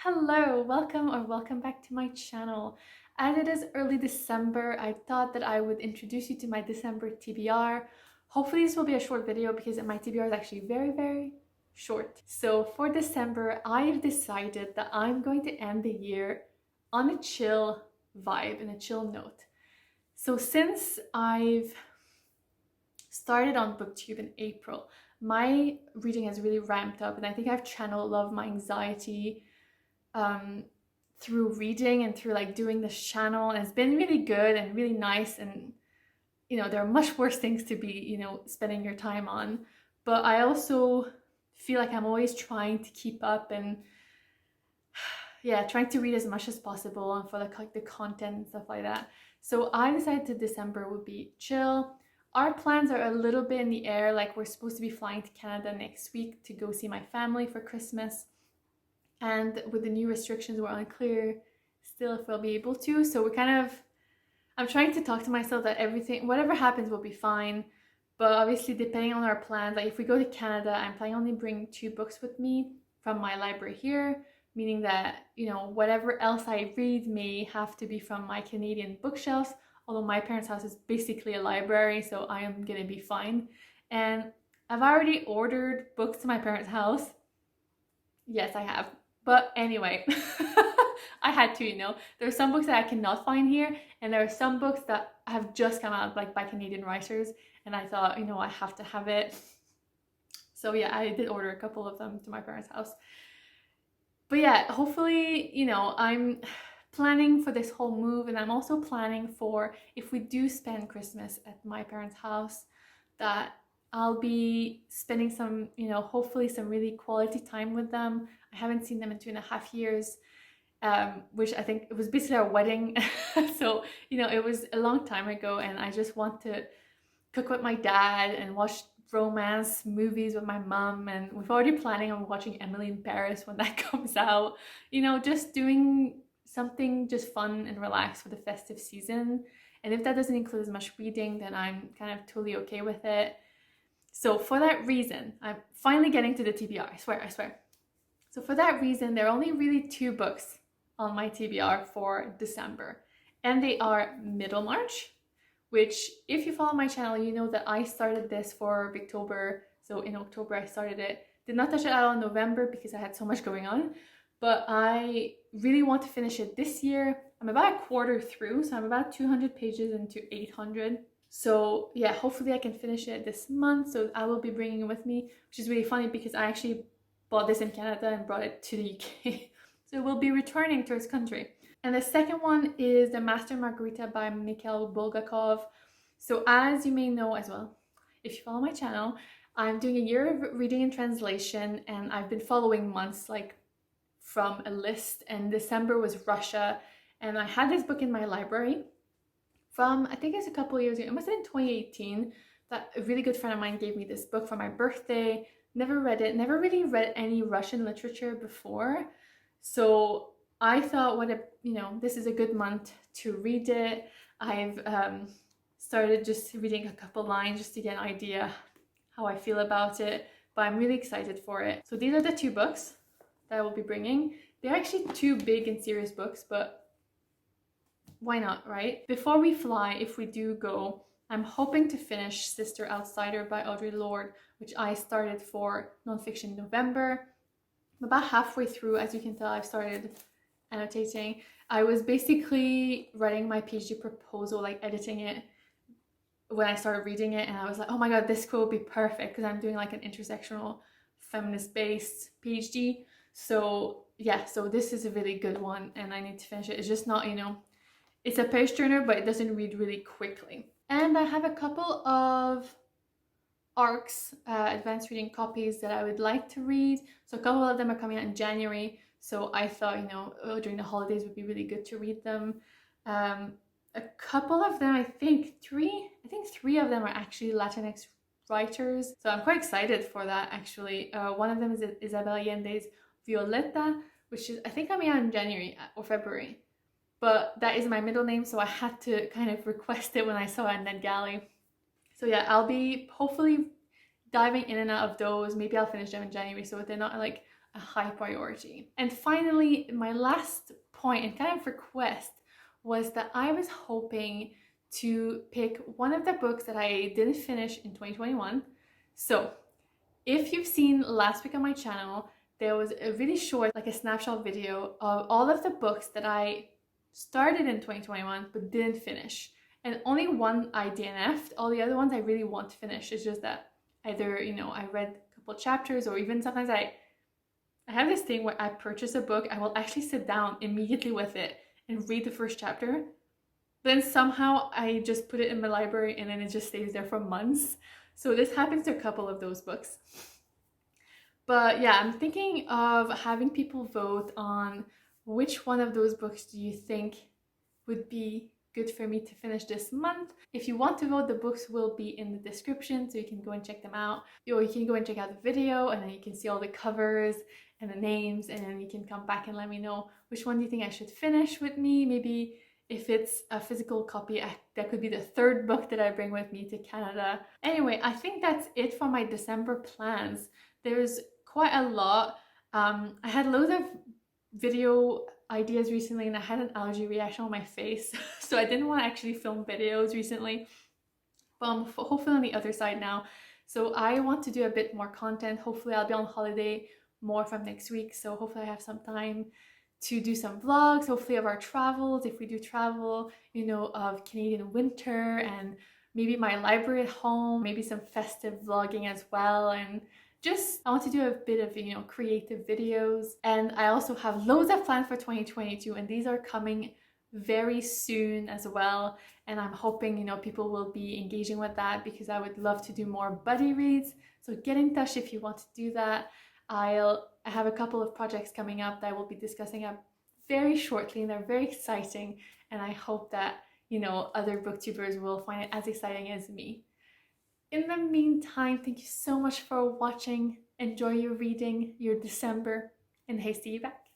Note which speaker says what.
Speaker 1: Hello, welcome back to my channel. As it is early December, I thought that I would introduce you to my December TBR. Hopefully this will be a short video because my TBR is actually very short. So for December, I've decided that I'm going to end the year on a chill vibe and a chill note. So since I've started on BookTube in April, my reading has really ramped up, and I think I've channeled a lot of my anxiety through reading and through like doing this channel, and it's been really good and really nice. And there are much worse things to be spending your time on, but I also feel like I'm always trying to keep up and trying to read as much as possible and for like the content and stuff like that. So I decided that December would be chill. Our plans are a little bit in the air, like we're supposed to be flying to Canada next week to go see my family for Christmas. And with the new restrictions, we're unclear still if we'll be able to. So I'm trying to talk to myself that whatever happens will be fine. But obviously, depending on our plans, like if we go to Canada, I'm planning on only bringing 2 books with me from my library here, meaning that, whatever else I read may have to be from my Canadian bookshelves, although my parents' house is basically a library, so I am gonna be fine. And I've already ordered books to my parents' house. Yes, I have. But anyway, I had to, there are some books that I cannot find here, and there are some books that have just come out like by Canadian writers, and I thought, I have to have it. So yeah, I did order a couple of them to my parents' house. But yeah, hopefully, I'm planning for this whole move, and I'm also planning for if we do spend Christmas at my parents' house, that I'll be spending some, hopefully some really quality time with them. I haven't seen them in 2.5 years, which I think it was basically our wedding. So, it was a long time ago, and I just want to cook with my dad and watch romance movies with my mom. And we've already planning on watching Emily in Paris when that comes out. Just doing something just fun and relaxed for the festive season. And if that doesn't include as much reading, then I'm kind of totally okay with it. So for that reason, I'm finally getting to the TBR, I swear. So for that reason, there are only really 2 books on my TBR for December. And they are Middlemarch, which if you follow my channel, you know that I started this for October. So in October, I started it. Did not touch it out in November because I had so much going on. But I really want to finish it this year. I'm about a quarter through, so I'm about 200 pages into 800. So yeah, hopefully I can finish it this month. So I will be bringing it with me, which is really funny because I actually bought this in Canada and brought it to the UK. So we'll be returning to its country. And the second one is The Master Margarita by Mikhail Bulgakov. So as you may know as well, if you follow my channel, I'm doing a year of reading and translation, and I've been following months like from a list, and December was Russia. And I had this book in my library from, I think it's a couple of years ago, it must have been 2018, that a really good friend of mine gave me this book for my birthday. Never read it, never really read any Russian literature before. So I thought, this is a good month to read it. I've started just reading a couple lines just to get an idea how I feel about it, but I'm really excited for it. So these are the 2 books that I will be bringing. They're actually 2 big and serious books, but why not, right? Before we fly, if we do go, I'm hoping to finish Sister Outsider by Audre Lorde, which I started for nonfiction in November. I'm about halfway through. As you can tell, I've started annotating. I was basically writing my PhD proposal, like editing it when I started reading it, and I was like, oh my god, this quote would be perfect because I'm doing like an intersectional feminist-based PhD. So yeah, so this is a really good one, and I need to finish it. It's just not, it's a page turner, but it doesn't read really quickly. And I have a couple of ARCs, advanced reading copies, that I would like to read. So a couple of them are coming out in January. So I thought, during the holidays would be really good to read them. A couple of them, I think 3 of them are actually Latinx writers. So I'm quite excited for that, actually. One of them is Isabel Allende's Violeta, which is, I think, coming out in January or February. But that is my middle name, so I had to kind of request it when I saw it in NetGalley. So yeah, I'll be hopefully diving in and out of those. Maybe I'll finish them in January, so they're not like a high priority. And finally, my last point and kind of request was that I was hoping to pick one of the books that I didn't finish in 2021. So if you've seen last week on my channel, there was a really short, like a snapshot video of all of the books that I started in 2021 but didn't finish. And only one I DNF'd. All the other ones I really want to finish. It's just that either, you know, I read a couple chapters, or even sometimes I have this thing where I purchase a book, I will actually sit down immediately with it and read the first chapter. Then somehow I just put it in my library and then it just stays there for months. So this happens to a couple of those books. But yeah, I'm thinking of having people vote on which one of those books do you think would be good for me to finish this month. If you want to vote, the books will be in the description, so you can go and check them out. Or you can go and check out the video, and then you can see all the covers and the names, and then you can come back and let me know which one do you think I should finish with me. Maybe if it's a physical copy, that could be the third book that I bring with me to Canada. Anyway, I think that's it for my December plans. There's quite a lot. I had loads of video ideas recently, and I had an allergy reaction on my face, so I didn't want to actually film videos recently, but I'm hopefully on the other side now. So I want to do a bit more content. Hopefully I'll be on holiday more from next week, so hopefully I have some time to do some vlogs, hopefully of our travels, if we do travel, you know, of Canadian winter, and maybe my library at home, maybe some festive vlogging as well. And just, I want to do a bit of, you know, creative videos. And I also have loads of plans for 2022, and these are coming very soon as well. And I'm hoping, you know, people will be engaging with that, because I would love to do more buddy reads. So get in touch if you want to do that. I have a couple of projects coming up that I will be discussing up very shortly, and they're very exciting. And I hope that, you know, other booktubers will find it as exciting as me. In the meantime, thank you so much for watching. Enjoy your reading, your December, and hey, see you back.